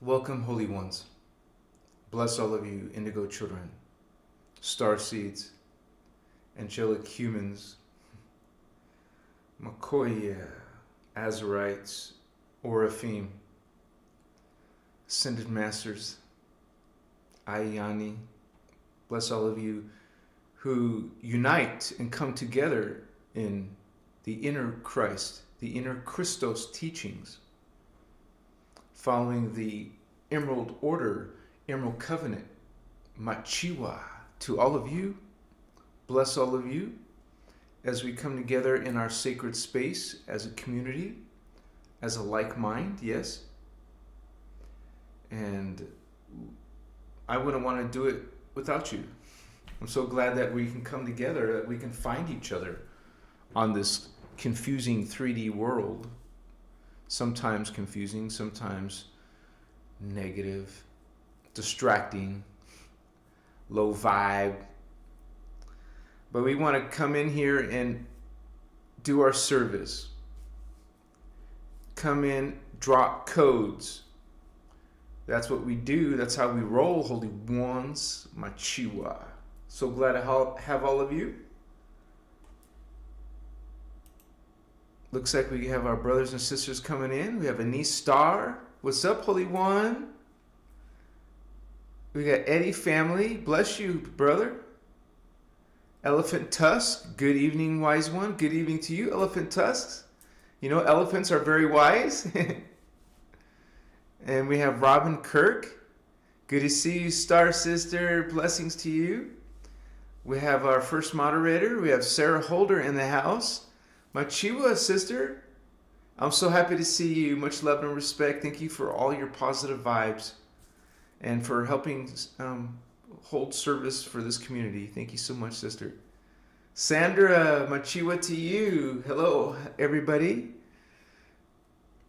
Welcome, holy ones. Bless all of you, indigo children, star seeds, angelic humans, Makoya, Azarites, Oraphim, ascended masters, Ayani. Bless all of you who unite and come together in the inner Christ, the inner Christos teachings, following the Emerald Order, Emerald Covenant, Machiwa. To all of you, bless all of you as we come together in our sacred space as a community, as a like mind, yes. And I wouldn't want to do it without you. I'm so glad that we can come together, that we can find each other on this confusing 3D world. Sometimes confusing, sometimes negative, distracting, low vibe. But we want to come in here and do our service. Come in, drop codes. That's what we do. That's how we roll, holy ones. Machiwa. So glad to have all of you. Looks like we have our brothers and sisters coming in. We have Anise Star. What's up, Holy One? We got Eddie family. Bless you, brother. Elephant Tusk. Good evening, wise one. Good evening to you, Elephant Tusks. You know, elephants are very wise. And we have Robin Kirk. Good to see you, Star Sister. Blessings to you. We have our first moderator. We have Sarah Holder in the house. My Chiwa sister, I'm so happy to see you. Much love and respect. Thank you for all your positive vibes and for helping hold service for this community. Thank you so much, sister. Sandra, my Chiwa to you. Hello, everybody.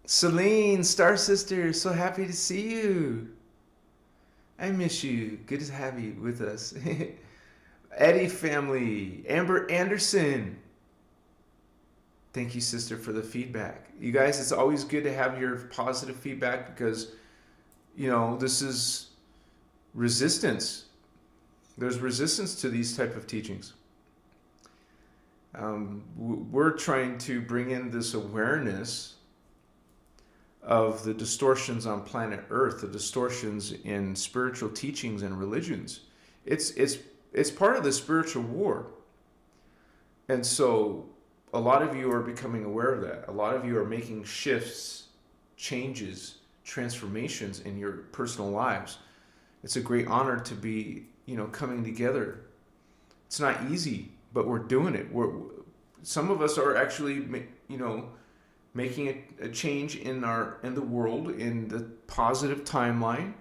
Celine, Star Sister, so happy to see you. I miss you. Good to have you with us. Eddie family, Amber Anderson. Thank you, sister, for the feedback. You guys, it's always good to have your positive feedback because, you know, this is resistance. There's resistance to these type of teachings. We're trying to bring in this awareness of the distortions on planet Earth, the distortions in spiritual teachings and religions. It's part of the spiritual war. And so a lot of you are becoming aware of that. A lot of you are making shifts, changes, transformations in your personal lives. It's a great honor to be, coming together. It's not easy, but we're doing it. Some of us are actually, making a change in the world, in the positive timeline.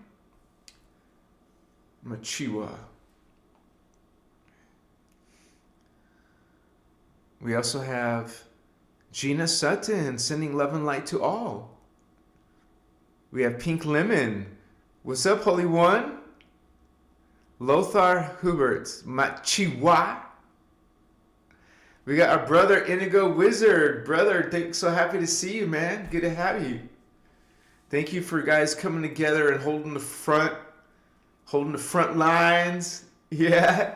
Machiwa. We also have Gina Sutton sending love and light to all. We have Pink Lemon. What's up, Holy One? Lothar Hubert. Machiwa. We got our brother Indigo Wizard. Brother, so happy to see you, man. Good to have you. Thank you for guys coming together and holding the front lines. Yeah.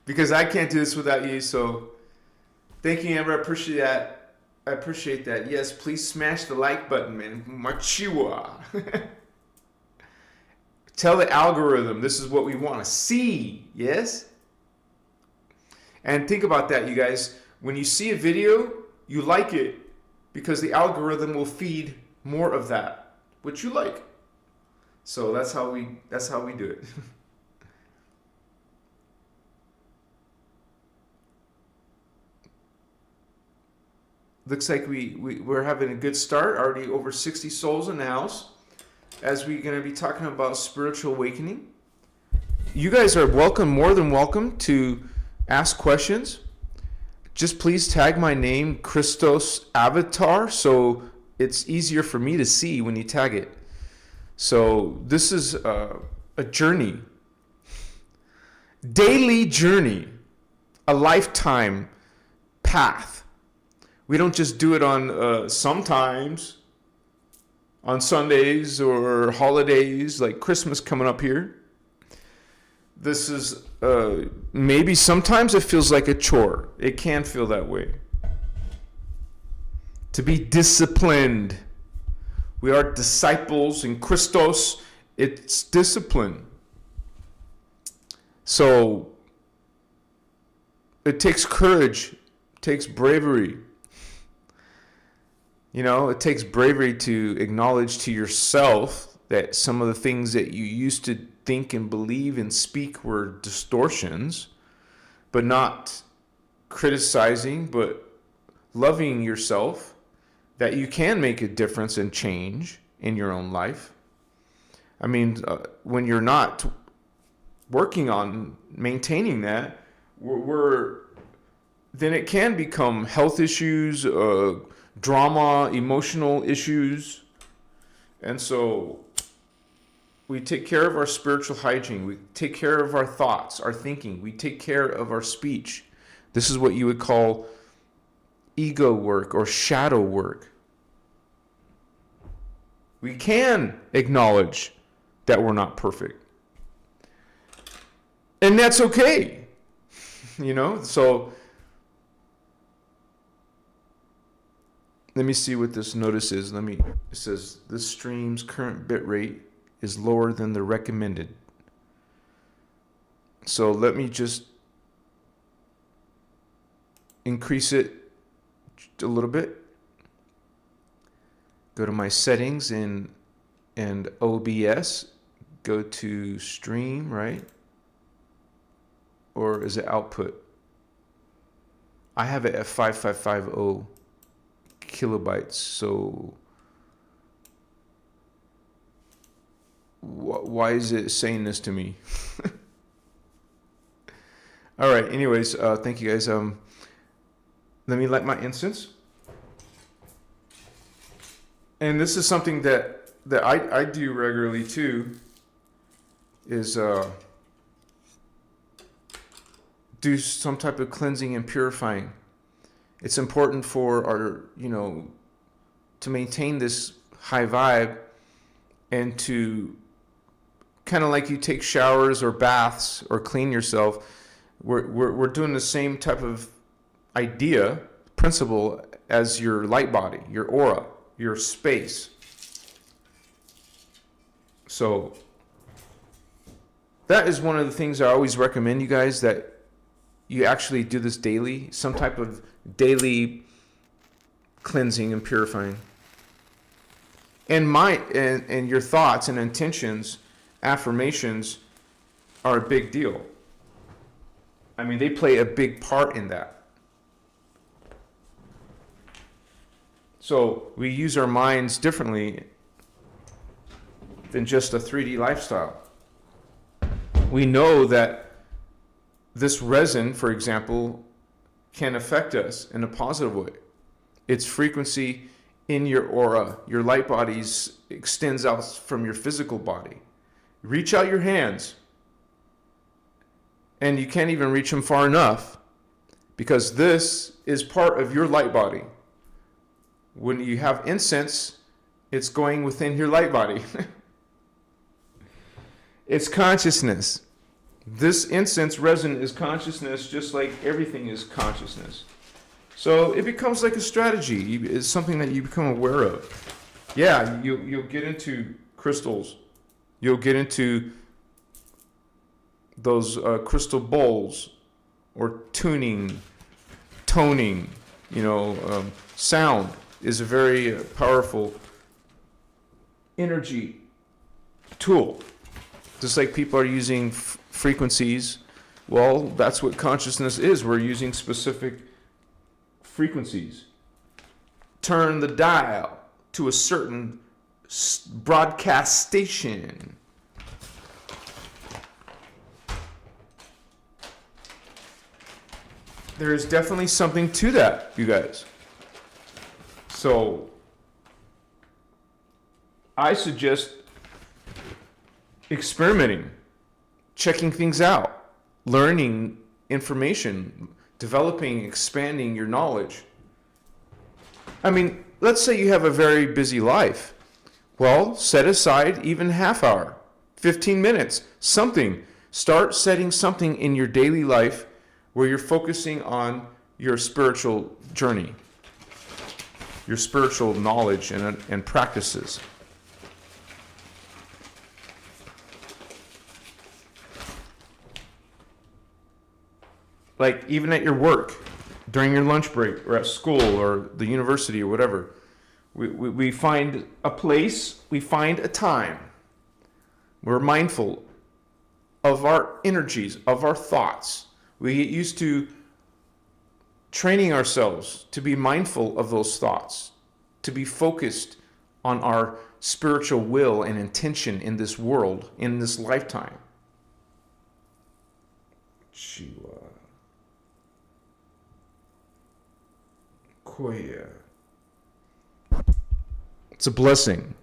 Because I can't do this without you, so thank you, Amber. I appreciate that. Yes, please smash the like button, man. Machiwa. Tell the algorithm this is what we want to see. Yes? And think about that, you guys. When you see a video, you like it because the algorithm will feed more of that, which you like. So that's how we do it. Looks like we're having a good start. Already over 60 souls in the house as we're going to be talking about spiritual awakening. You guys are welcome, more than welcome, to ask questions. Just please tag my name, Christos Avatar, so it's easier for me to see when you tag it. So this is a journey, daily journey, a lifetime path. We don't just do it on sometimes. on Sundays or holidays like Christmas coming up here. This is maybe sometimes it feels like a chore. It can feel that way. To be disciplined. We are disciples in Christos. It's discipline. So it takes courage. It takes bravery. It takes bravery to acknowledge to yourself that some of the things that you used to think and believe and speak were distortions, but not criticizing, but loving yourself, that you can make a difference and change in your own life. I mean, when you're not working on maintaining that, then it can become health issues, drama, emotional issues. And so we take care of our spiritual hygiene. We take care of our thoughts, our thinking. We take care of our speech. This is what you would call ego work or shadow work. We can acknowledge that we're not perfect. And that's okay. So let me see what this notice is. It says this stream's current bit rate is lower than the recommended. So let me just increase it a little bit. Go to my settings and OBS. Go to stream, right? Or is it output? I have it at 5550 kilobytes. So why is it saying this to me? All right. Anyways, thank you guys. Let me light my incense. And this is something that I do regularly too. Is do some type of cleansing and purifying. It's important for our, to maintain this high vibe and to kind of like you take showers or baths or clean yourself. We're doing the same type of principle as your light body, your aura, your space. So that is one of the things I always recommend you guys, that you actually do this daily, some type of daily cleansing and purifying. And and your thoughts and intentions, affirmations are a big deal. I mean, they play a big part in that. So we use our minds differently than just a 3D lifestyle. We know that this resin, for example, can affect us in a positive way. Its frequency in your aura, your light bodies, extends out from your physical body. Reach out your hands, and you can't even reach them far enough, because this is part of your light body. When you have incense, it's going within your light body. It's consciousness. This incense resin is consciousness, just like everything is consciousness. So it becomes like a strategy. It's something that you become aware of. Yeah, you'll get into crystals. You'll get into those crystal bowls, or tuning, toning. Sound is a very powerful energy tool. Just like people are using frequencies, well, that's what consciousness is. We're using specific frequencies. Turn the dial to a certain broadcast station. There is definitely something to that, you guys. So I suggest experimenting, checking things out, learning information, developing, expanding your knowledge. I mean, let's say you have a very busy life. Well, set aside even half hour, 15 minutes, something. Start setting something in your daily life where you're focusing on your spiritual journey, your spiritual knowledge and practices. Like even at your work, during your lunch break, or at school, or the university, or whatever, we find a place, we find a time. We're mindful of our energies, of our thoughts. We get used to training ourselves to be mindful of those thoughts, to be focused on our spiritual will and intention in this world, in this lifetime. Shiva. Koya. It's a blessing.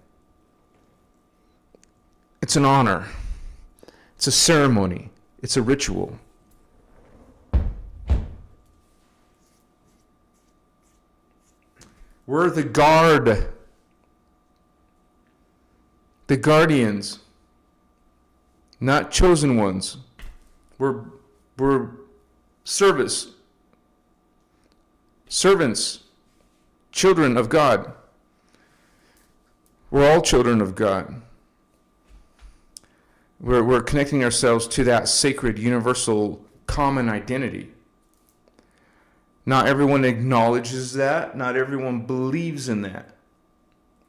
It's an honor. It's a ceremony. It's a ritual. We're the guard, the guardians, not chosen ones. We're servants, children of God. We're all children of God. We're connecting ourselves to that sacred, universal, common identity. Not everyone acknowledges that. Not everyone believes in that.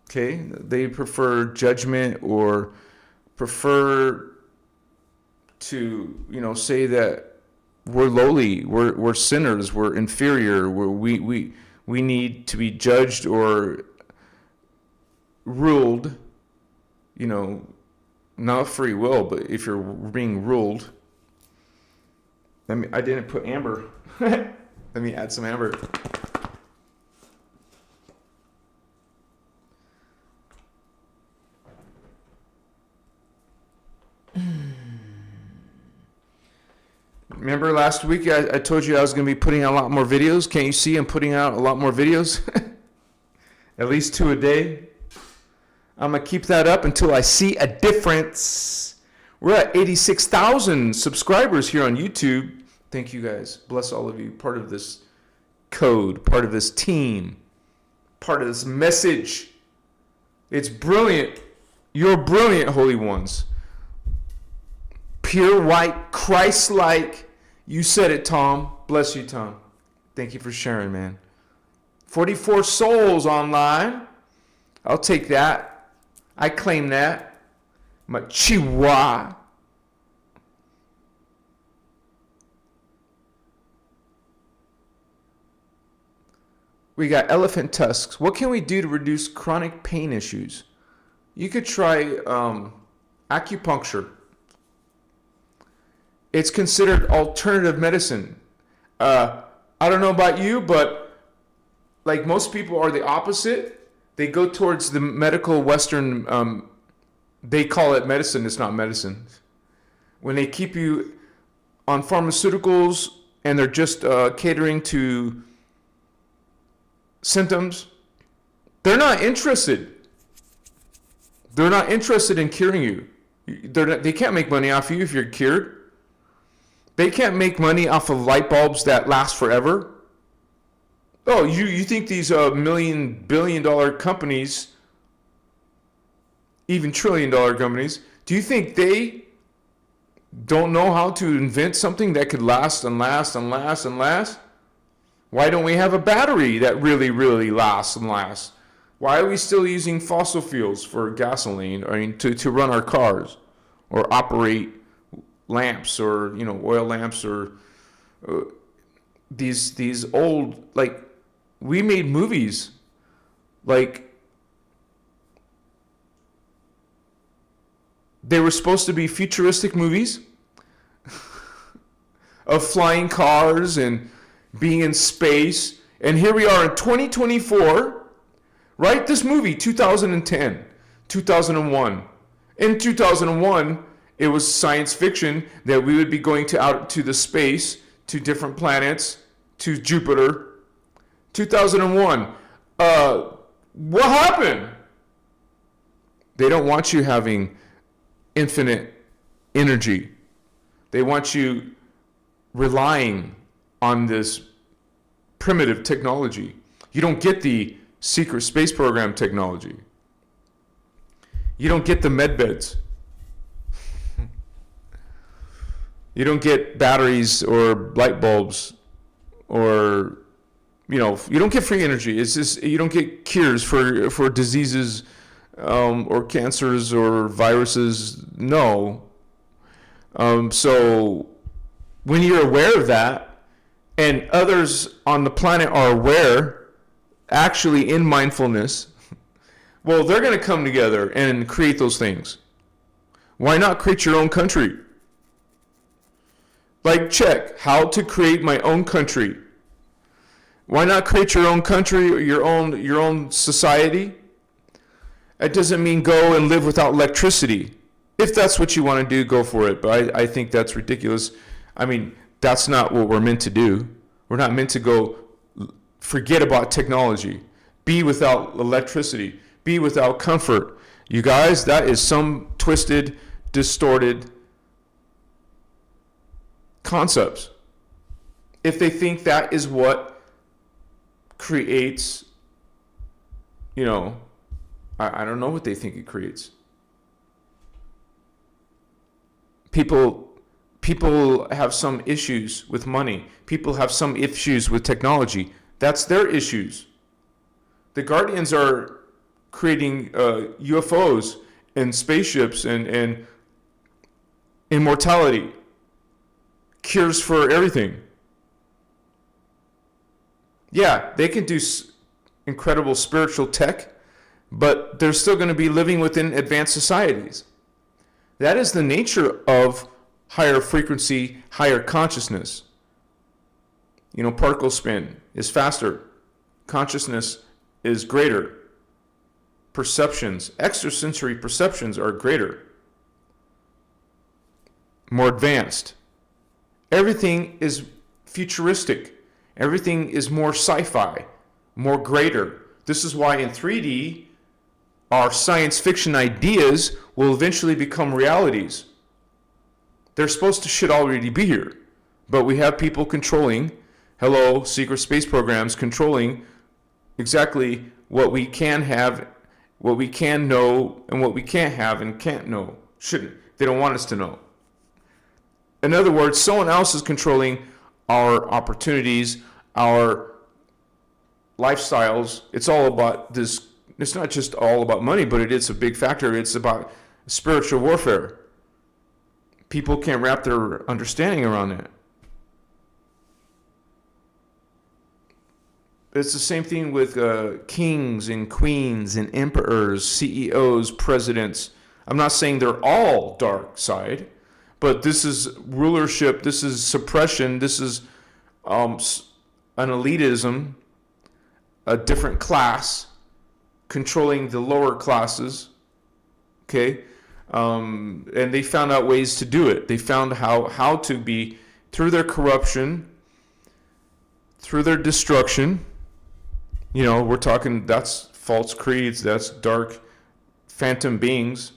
Okay? They prefer judgment or prefer to, say that we're lowly, we're sinners, we're inferior, we need to be judged or ruled, not free will, but if you're being ruled. I didn't put amber. Let me add some amber. Remember last week I told you I was going to be putting out a lot more videos? Can't you see I'm putting out a lot more videos? At least 2 a day. I'm going to keep that up until I see a difference. We're at 86,000 subscribers here on YouTube. Thank you guys. Bless all of you. Part of this code, part of this team, part of this message. It's brilliant. You're brilliant, holy ones. Pure white, Christ-like. You said it, Tom. Bless you, Tom. Thank you for sharing, man. 44 souls online. I'll take that. I claim that. Chihuahua. We got elephant tusks. What can we do to reduce chronic pain issues? You could try acupuncture. It's considered alternative medicine. I don't know about you, but like most people are the opposite. They go towards the medical Western, they call it medicine. It's not medicine. When they keep you on pharmaceuticals and they're just catering to symptoms, they're not interested. They're not interested in curing you. They can't make money off you if you're cured. They can't make money off of light bulbs that last forever. Oh, you think these billion-dollar companies, even trillion-dollar companies, do you think they don't know how to invent something that could last and last and last and last? Why don't we have a battery that really, really lasts and lasts? Why are we still using fossil fuels for gasoline, to run our cars or operate lamps or, oil lamps or these old, like, we made movies like they were supposed to be futuristic movies of flying cars and being in space. And here we are in 2024, right? This movie, 2010, 2001. In 2001, it was science fiction that we would be going out to the space, to different planets, to Jupiter. 2001. What happened? They don't want you having infinite energy. They want you relying on this primitive technology. You don't get the secret space program technology. You don't get the med beds. You don't get batteries or light bulbs, or you don't get free energy. It's just, you don't get cures for diseases or cancers or viruses. No. So when you're aware of that, and others on the planet are aware, actually in mindfulness, well, they're going to come together and create those things. Why not create your own country? Like, check how to create my own country. Why not create your own country or your own society? It doesn't mean go and live without electricity. If that's what you want to do, go for it. But I think that's ridiculous. I mean, that's not what we're meant to do. We're not meant to go forget about technology. Be without electricity. Be without comfort. You guys, that is some twisted, distorted concepts. If they think that is what creates, I don't know what they think it creates. People have some issues with money. People have some issues with technology. That's their issues. The Guardians are creating UFOs and spaceships and immortality, cures for everything. Yeah, they can do incredible spiritual tech, but they're still going to be living within advanced societies. That is the nature of higher frequency, higher consciousness. Particle spin is faster. Consciousness is greater. Perceptions, extrasensory perceptions are greater. More advanced. Everything is futuristic. Everything is more sci-fi, more greater. This is why in 3D, our science fiction ideas will eventually become realities. They're supposed to should already be here. But we have people controlling, secret space programs controlling exactly what we can have, what we can know, and what we can't have and can't know. They don't want us to know. In other words, someone else is controlling our opportunities, our lifestyles. It's all about this. It's not just all about money, but it's a big factor. It's about spiritual warfare. People can't wrap their understanding around that. It's the same thing with kings and queens and emperors, CEOs, presidents. I'm not saying they're all dark side, but this is rulership, this is suppression, this is an elitism, a different class controlling the lower classes, okay? And they found out ways to do it. They found how to be, through their corruption, through their destruction. We're talking, that's false creeds, that's dark phantom beings.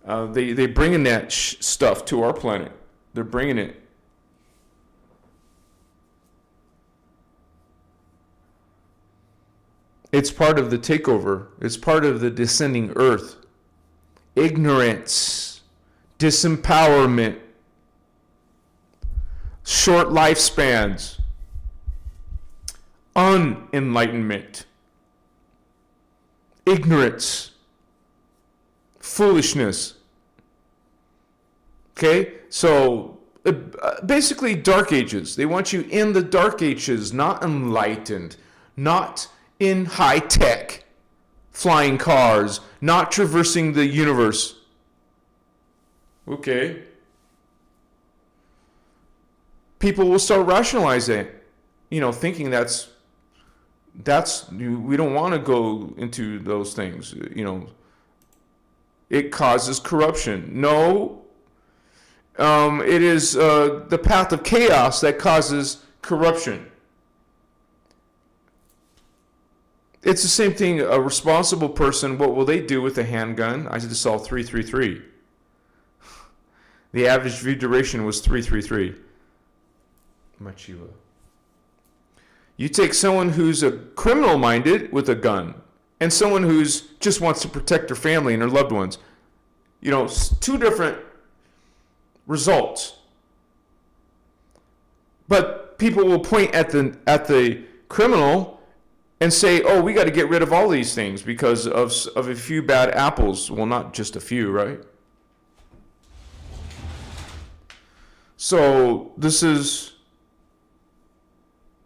They bringing that stuff to our planet. They're bringing it. It's part of the takeover. It's part of the descending earth. Ignorance, disempowerment, short lifespans, unenlightenment, ignorance, foolishness. Okay? So basically dark ages. They want you in the dark ages, not enlightened, not in high tech, flying cars, not traversing the universe. Okay. People will start rationalizing, thinking that's we don't want to go into those things, It causes corruption. No, it is the path of chaos that causes corruption. It's the same thing. A responsible person, what will they do with a handgun? I just saw 333. The average view duration was 333. Machiva. You take someone who's a criminal minded with a gun and someone who's just wants to protect their family and their loved ones. You know, two different results. But people will point at the criminal and say, oh, we got to get rid of all these things because of a few bad apples. Well, not just a few, right? So this is,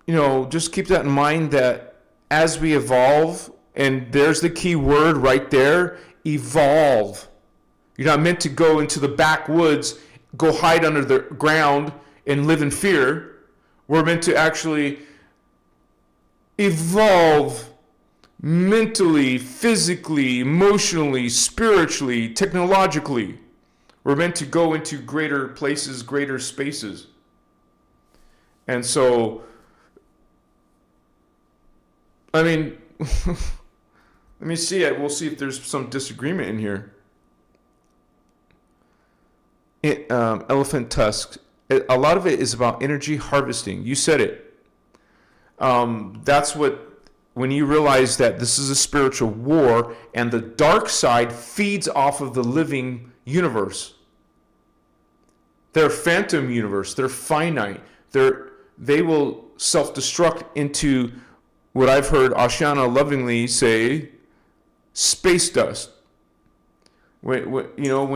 just keep that in mind, that as we evolve, and there's the key word right there, evolve. You're not meant to go into the backwoods, go hide under the ground and live in fear. We're meant to actually evolve mentally, physically, emotionally, spiritually, technologically. We're meant to go into greater places, greater spaces. And so, I mean, let me see it. We'll see if there's some disagreement in here. Elephant tusks. A lot of it is about energy harvesting. You said it. That's when you realize that this is a spiritual war and the dark side feeds off of the living universe. They're phantom universe. They're finite. They will self-destruct into what I've heard Ashana lovingly say, space dust. When